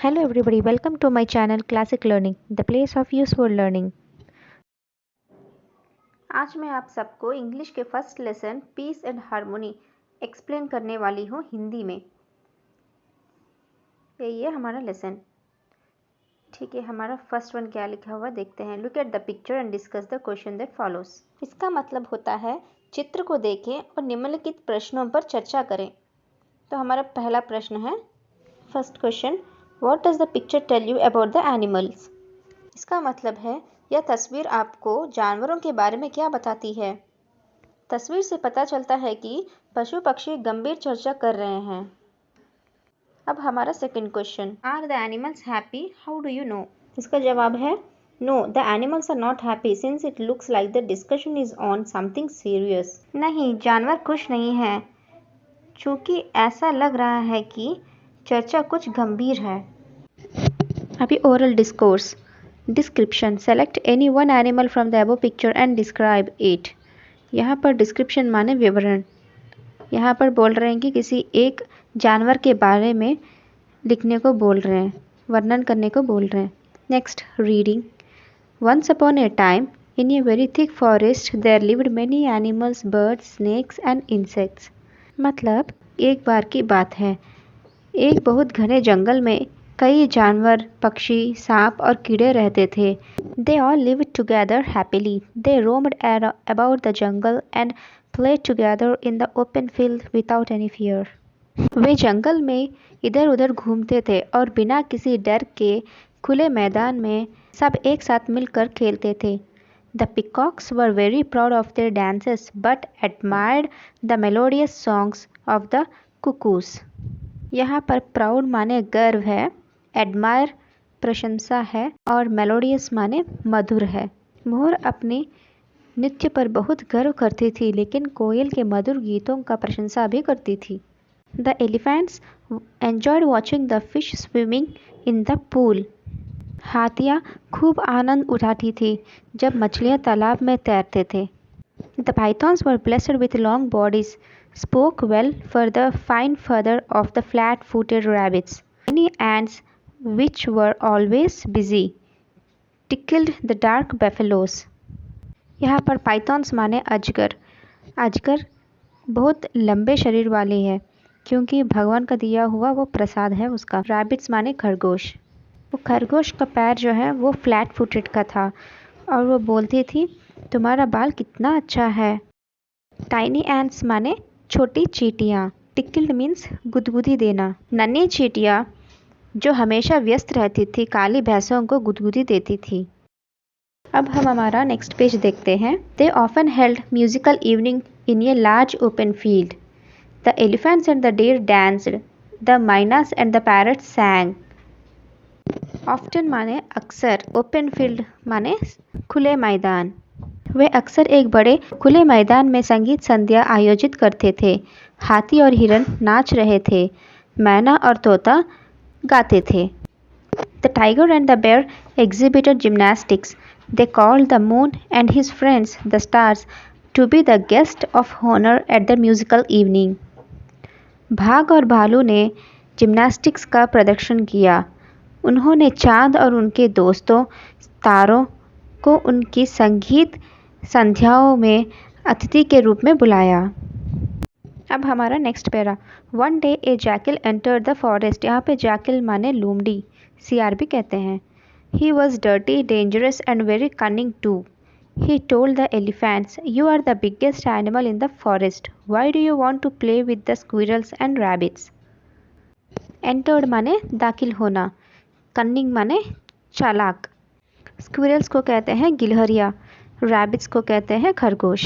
Hello everybody, welcome to my channel Classic Learning, the place of useful learning. आज मैं आप सबको English के first lesson peace and harmony explain करने वाली हूँ हिंदी में। यही है हमारा लेसन। ठीक है, हमारा फर्स्ट वन क्या लिखा हुआ देखते हैं। Look at the picture and discuss the question that follows. इसका मतलब होता है चित्र को देखें और निम्नलिखित प्रश्नों पर चर्चा करें। तो हमारा पहला प्रश्न है, first question, what does the picture tell you about the animals. इसका मतलब है यह तस्वीर आपको जानवरों के बारे में क्या बताती है। तस्वीर से पता चलता है कि पशु पक्षी गंभीर चर्चा कर रहे हैं। अब हमारा second question, are the animals happy, how do you know. इसका जवाब है no, the animals are not happy since it looks like the discussion is on something serious. नहीं, जानवर खुश नहीं हैं चूँकि ऐसा लग रहा है कि चर्चा कुछ गंभीर है। अभी oral discourse. Description, select any one animal from the above picture and describe it. यहाँ पर डिस्क्रिप्शन माने विवरण। यहाँ पर बोल रहे हैं कि किसी एक जानवर के बारे में लिखने को बोल रहे हैं, वर्णन करने को बोल रहे हैं। Next, reading. Once upon a time in a very thick forest there lived many animals, birds, snakes and insects. मतलब एक बार की बात है, एक बहुत घने जंगल में कई जानवर, पक्षी, सांप और कीड़े रहते थे। They all lived together happily. They roamed about the jungle and played together in the open field without any fear. वे जंगल में इधर उधर घूमते थे और बिना किसी डर के खुले मैदान में सब एक साथ मिलकर खेलते थे। The peacocks were very proud of their dances but admired the melodious songs of the cuckoos. यहाँ पर प्राउड माने गर्व है, एडमायर प्रशंसा है और मेलोडियस माने मधुर है। मोर अपने नृत्य पर बहुत गर्व करती थी लेकिन कोयल के मधुर गीतों का प्रशंसा भी करती थी। The elephants enjoyed watching the fish swimming in the pool. हाथियाँ खूब आनंद उठाती थी जब मछलियाँ तालाब में तैरते थे। The pythons were blessed with long bodies, spoke well for the fine feather of the flat-footed rabbits. Many ants, which were always busy, tickled the dark buffaloes. यहाँ पर पाइथॉन्स माने अजगर। अजगर बहुत लंबे शरीर वाली है क्योंकि भगवान का दिया हुआ वो प्रसाद है उसका। रैबिट्स माने खरगोश। वो खरगोश का पैर जो है वो फ्लैट फुटेड का था और वो बोलती थी, तुम्हारा बाल कितना अच्छा है। टाइनी एंट्स माने छोटी चींटियाँ। टिकल्ड मीन्स गुदगुदी देना। नन्ही चींटियाँ जो हमेशा व्यस्त रहती थी काली भैंसों को गुदगुदी देती थी। अब हम हमारा नेक्स्ट पेज देखते हैं। They often held musical evening in a large open field. The elephants and the deer danced, the mynas and the parrots sang. Often माने अक्सर, ओपन फील्ड माने खुले मैदान। वे अक्सर एक बड़े खुले मैदान में संगीत संध्या आयोजित करते थे। हाथी और हिरन नाच रहे थे, मैना और तोता गाते थे। The tiger and the bear exhibited gymnastics. They called the moon and his friends the stars to be the guest of honour at the musical evening. बाघ और भालू ने जिम्नास्टिक्स का प्रदर्शन किया। उन्होंने चांद और उनके दोस्तों तारों को उनकी संगीत संध्याओं में अतिथि के रूप में बुलाया। अब हमारा next para. One day a jackal enter the forest. यहाँ पे जैकल माने लोमड़ी, सियार भी कहते हैं। He was dirty, dangerous and very cunning too. He told the elephants, you are the biggest animal in the forest, why do you want to play with the squirrels and rabbits. Entered माने दाखिल होना, cunning माने चालाक। Squirrels को कहते हैं गिलहरियाँ, rabbits को कहते हैं खरगोश।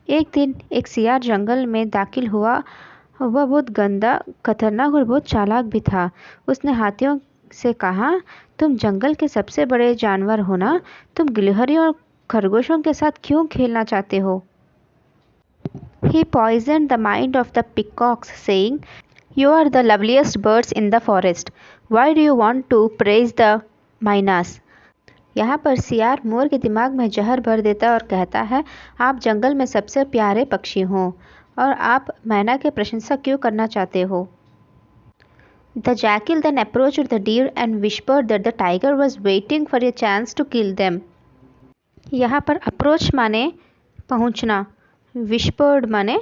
एक दिन एक सियार जंगल में दाखिल हुआ। वह बहुत गंदा, खतरनाक और बहुत चालाक भी था। उसने हाथियों से कहा, तुम जंगल के सबसे बड़े जानवर हो ना, तुम गिलहरियों और खरगोशों के साथ क्यों खेलना चाहते हो। He poisoned the mind of the peacocks, saying, You are the loveliest birds in the forest. Why do you want to praise the mynas? यहाँ पर सियार मोर के दिमाग में जहर भर देता और कहता है, आप जंगल में सबसे प्यारे पक्षी हो और आप मैना की प्रशंसा क्यों करना चाहते हो। The jackal then approached the deer and whispered that the tiger was waiting for a chance to kill them. यहाँ पर अप्रोच माने पहुँचना, विस्पर्ड माने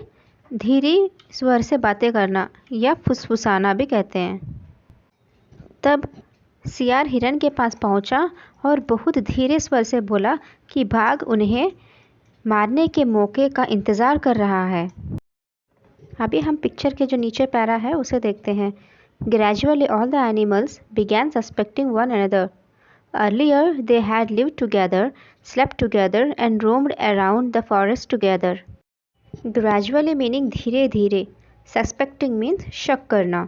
धीरे स्वर से बातें करना या फुसफुसाना भी कहते हैं। तब सियार हिरन के पास पहुंचा और बहुत धीरे स्वर से बोला कि बाघ उन्हें मारने के मौके का इंतज़ार कर रहा है। अभी हम पिक्चर के जो नीचे पैरा है उसे देखते हैं। Gradually all the animals began suspecting one another. Earlier they had lived together, slept together and roamed around the forest together. Gradually meaning धीरे धीरे, suspecting means शक करना।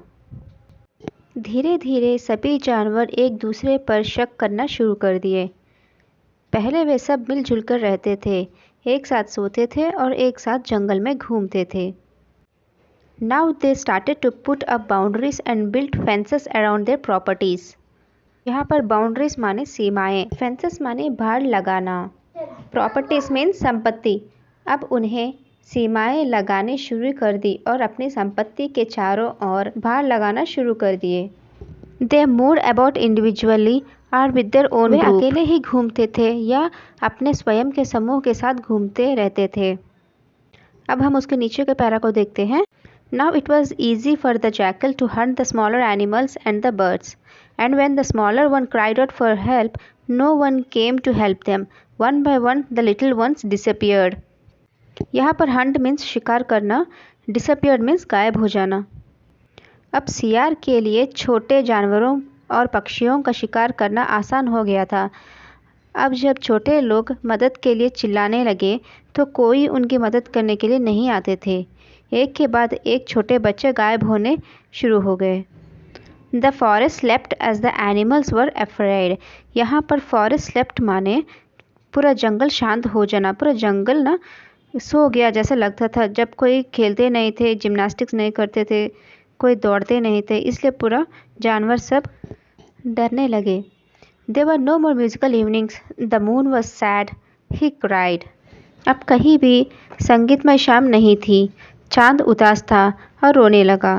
धीरे धीरे सभी जानवर एक दूसरे पर शक करना शुरू कर दिए। पहले वे सब मिलजुल कर रहते थे, एक साथ सोते थे और एक साथ जंगल में घूमते थे। Now they started to put up boundaries and built fences around their properties. यहाँ पर boundaries माने सीमाएं, fences माने बाड़ लगाना, properties means संपत्ति। अब उन्हें सीमाएं लगाने शुरू कर दी और अपनी संपत्ति के चारों ओर बाड़ लगाना शुरू कर दिए। They moved about individually or with their own group. वे अकेले ही घूमते थे या अपने स्वयं के समूह के साथ घूमते रहते थे। अब हम उसके नीचे के पैरा को देखते हैं। Now it was easy for the jackal to hunt the smaller animals and the birds, and when the smaller one cried out for help, no one came to help them. One by one, the little ones disappeared. यहाँ पर hunt means शिकार करना, disappeared means गायब हो जाना। अब सियार के लिए छोटे जानवरों और पक्षियों का शिकार करना आसान हो गया था। अब जब छोटे लोग मदद के लिए चिल्लाने लगे तो कोई उनकी मदद करने के लिए नहीं आते थे। एक के बाद एक छोटे बच्चे गायब होने शुरू हो गए। The forest slept as the animals were afraid. यहाँ पर फॉरेस्ट स्लेप्ट माने पूरा जंगल शांत हो जाना। पूरा जंगल ना सो गया जैसा लगता था। जब कोई खेलते नहीं थे, जिम्नास्टिक्स नहीं करते थे, कोई दौड़ते नहीं थे, इसलिए पूरा जानवर सब डरने लगे। There were no more musical evenings. The moon was sad. He cried. अब कहीं भी संगीतमय शाम नहीं थी। चांद उदास था और रोने लगा।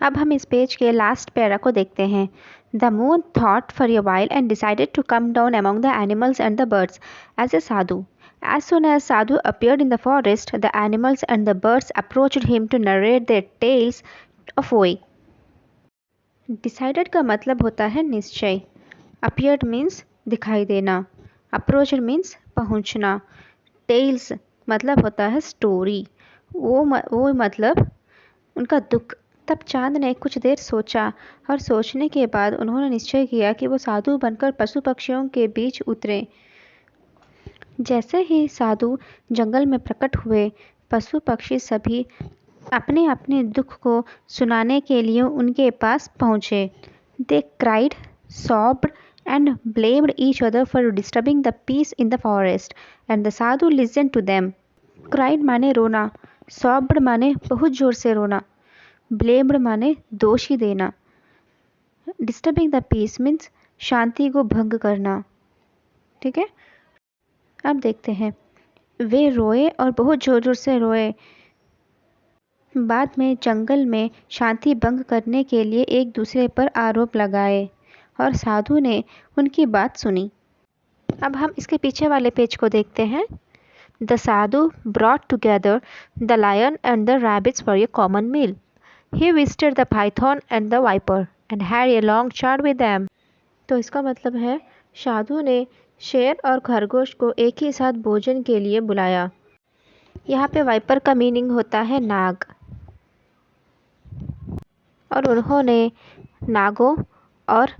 अब हम इस पेज के लास्ट पैरा को देखते हैं। The moon thought for a while and decided to come down among the animals and the birds as a sadhu. As soon as Sadhu appeared in the forest, the animals and the birds approached him to narrate their tales of woe. Decided का मतलब होता है निश्चय। Appeared means दिखाई देना, approached means पहुंचना, tales मतलब होता है स्टोरी, वो मतलब उनका दुख। तब चांद ने कुछ देर सोचा और सोचने के बाद उन्होंने निश्चय किया कि वो साधु बनकर पशु पक्षियों के बीच उतरे। जैसे ही साधु जंगल में प्रकट हुए, पशु पक्षी सभी अपने अपने दुख को सुनाने के लिए उनके पास पहुँचे। They cried, sobbed and blamed each other for disturbing the peace in the forest, and the sadhu listened to them. Cried माने रोना, sobbed माने बहुत जोर से रोना, blamed माने दोषी देना, disturbing the peace means शांति को भंग करना। ठीक है, अब देखते हैं। वे रोए और बहुत जोर जोर से रोए। बाद में जंगल में शांति भंग करने के लिए एक दूसरे पर आरोप लगाए और साधु ने उनकी बात सुनी। अब हम इसके पीछे वाले पेज को देखते हैं। The sadhu brought together the lion and the rabbits for a common meal. He visited the python and the viper and had a long chat with them. तो इसका मतलब है साधु ने शेर और खरगोश को एक ही साथ भोजन के लिए बुलाया। यहाँ पे वाइपर का मीनिंग होता है नाग, और उन्होंने नागों और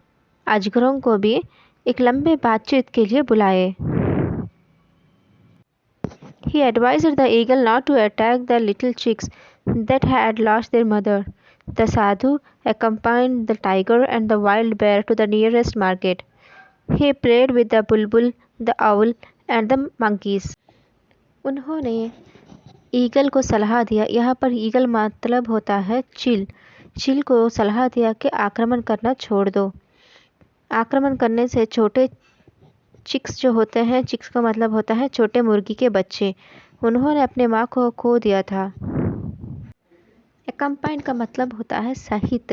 अजगरों को भी एक लंबे बातचीत के लिए बुलाए। He advised the eagle not to attack the little chicks that had lost their mother. The sadhu accompanied the tiger and the wild bear to the nearest market. He played with the bulbul, the owl and the monkeys. उन्होंने eagle को सलाह दिया। यहाँ पर eagle मतलब होता है चील। चील को सलाह दिया कि आक्रमण करना छोड़ दो। आक्रमण करने से छोटे चिक्स जो होते हैं, चिक्स का मतलब होता है छोटे मुर्गी के बच्चे, उन्होंने अपने माँ को खो दिया था। एक्कम्पाइन का मतलब होता है सहित।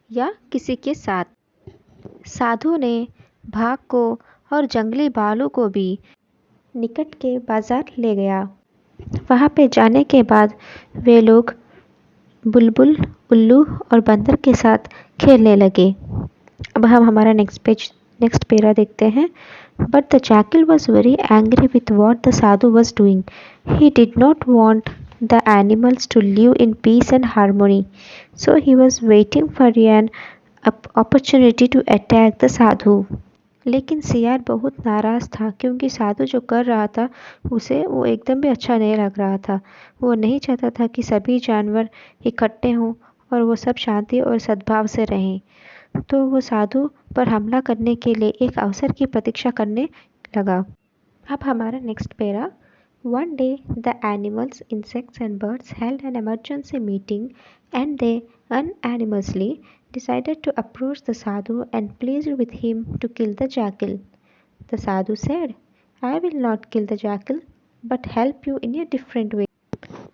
या किसी के साथ। साधु ने भाग को और जंगली भालू को भी निकट के बाजार ले गया। वहाँ पे जाने के बाद वे लोग बुलबुल, उल्लू और बंदर के साथ खेलने लगे। अब हम हमारा नेक्स्ट पैरा देखते हैं। But the jackal was very angry with what the sadhu was doing. He did not want the animals to live in peace and harmony, so he was waiting for an opportunity to attack the sadhu. लेकिन सियार बहुत नाराज़ था क्योंकि साधु जो कर रहा था उसे वो एकदम भी अच्छा नहीं लग रहा था। वो नहीं चाहता था कि सभी जानवर इकट्ठे हों और वो सब शांति और सद्भाव से रहें। तो वो साधु पर हमला करने के लिए एक अवसर की प्रतीक्षा करने लगा। अब हमारा next para. One day the animals, insects and birds held an emergency meeting and they unanimously decided to approach the sadhu and plead with him to kill the jackal. The sadhu said, I will not kill the jackal but help you in a different way.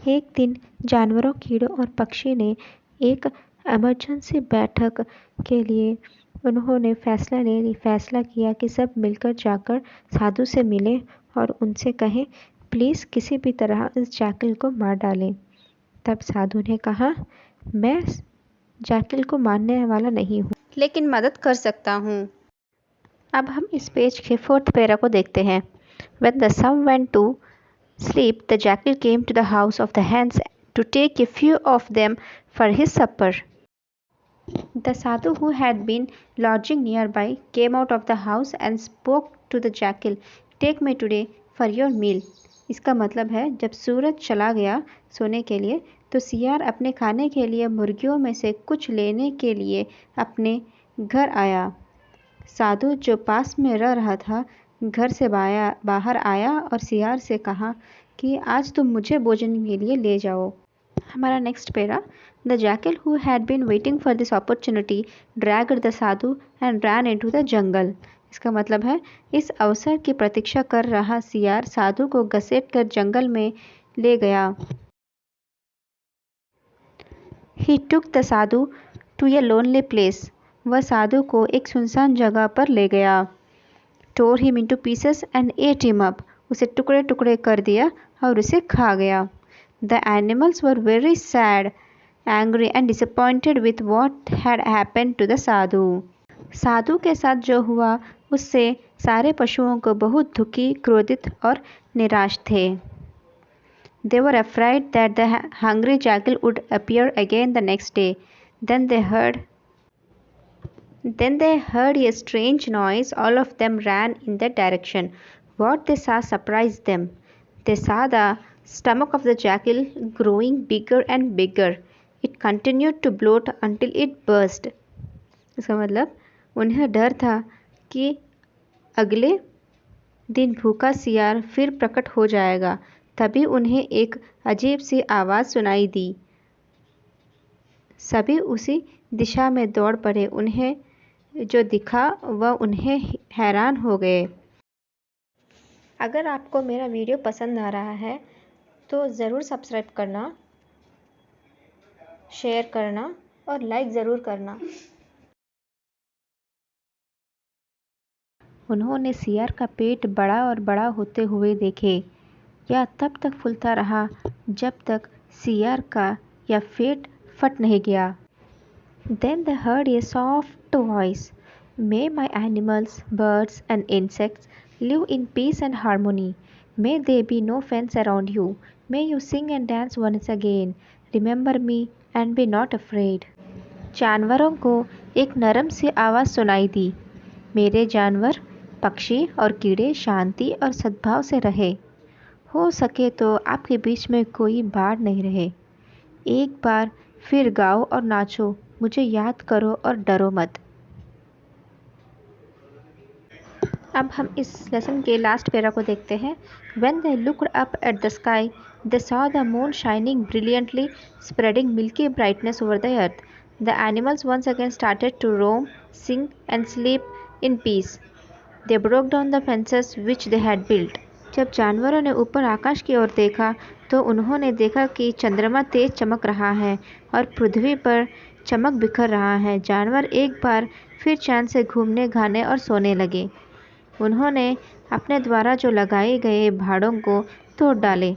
एक दिन जानवरों, कीड़ों और पक्षी ने एक emergency बैठक के लिए उन्होंने फैसला किया कि सब मिलकर जाकर साधु से मिलें और उनसे कहें प्लीज़ किसी भी तरह इस जैकल को मार डालें। तब साधु ने कहा मैं जैकल को मारने वाला नहीं हूँ लेकिन मदद कर सकता हूँ। अब हम इस पेज के 4th पैरा को देखते हैं। When the sun went to sleep, the jackal came to the house of the hens to take a few of them for his supper. The sadhu who had been lodging nearby came out of the house and spoke to the jackal, Take me today for your meal. इसका मतलब है जब सूरज चला गया सोने के लिए तो सियार अपने खाने के लिए मुर्गियों में से कुछ लेने के लिए अपने घर आया। साधु जो पास में रह रहा था घर से बाहर आया और सियार से कहा कि आज तुम मुझे भोजन के लिए ले जाओ। हमारा next para. The jackal who had been waiting for this opportunity dragged the sadhu and ran into the jungle. इसका मतलब है इस अवसर की प्रतीक्षा कर रहा सियार साधु को घसीट कर जंगल में ले गया। He took the sadhu to a lonely place. वह साधु को एक सुनसान जगह पर ले गया। Tore him into pieces and ate him up. उसे टुकड़े टुकड़े कर दिया और उसे खा गया। The animals were very sad, angry and disappointed with what had happened to the sadhu. साधु के साथ जो हुआ उससे सारे पशुओं को बहुत दुखी, क्रोधित और निराश थे। They were afraid that the hungry jackal would appear again the next day. Then they heard a strange noise. All of them ran in that direction. What they saw surprised them. They saw the stomach of the jackal growing bigger and bigger. It continued to bloat until it burst. इसका मतलब उन्हें डर था कि अगले दिन भूखा सियार फिर प्रकट हो जाएगा। तभी उन्हें एक अजीब सी आवाज़ सुनाई दी। सभी उसी दिशा में दौड़ पड़े। उन्हें जो दिखा वह उन्हें हैरान हो गए। अगर आपको मेरा वीडियो पसंद आ रहा है तो ज़रूर सब्सक्राइब करना, शेयर करना और लाइक ज़रूर करना। उन्होंने सियार का पेट बड़ा और बड़ा होते हुए देखे। यह तब तक फूलता रहा जब तक सियार का यह पेट फट नहीं गया। Then they heard a soft voice. May my animals, birds and insects live in peace and harmony. May there be no fence around you. May you sing and dance once again. Remember me and be not afraid. जानवरों को एक नरम सी आवाज़ सुनाई दी। मेरे जानवर, पक्षी और कीड़े शांति और सद्भाव से रहे। हो सके तो आपके बीच में कोई बाढ़ नहीं रहे। एक बार फिर गाओ और नाचो, मुझे याद करो और डरो मत। अब हम इस लेसन के लास्ट पैरा को देखते हैं। When they looked up at the sky, they saw the moon shining brilliantly, spreading milky brightness over the earth. The animals once again started to roam, sing and sleep in peace. They broke down the fences which they had built. जब जानवरों ने ऊपर आकाश की ओर देखा तो उन्होंने देखा कि चंद्रमा तेज चमक रहा है और पृथ्वी पर चमक बिखर रहा है। जानवर एक बार फिर चैन से घूमने, खाने और सोने लगे। उन्होंने अपने द्वारा जो लगाए गए भाड़ों को तोड़ डाले।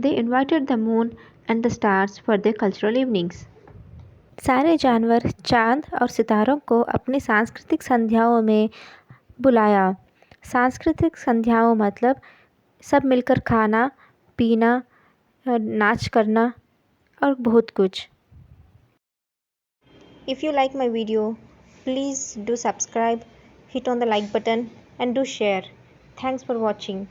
They invited the moon and the stars for their cultural evenings. सारे जानवर चांद और सितारों को अपनी सांस्कृतिक संध्याओं में बुलाया। सांस्कृतिक संध्याओं मतलब सब मिलकर खाना, पीना, नाच करना और बहुत कुछ। If you like my video, please do subscribe, hit on the like button and do share. Thanks for watching.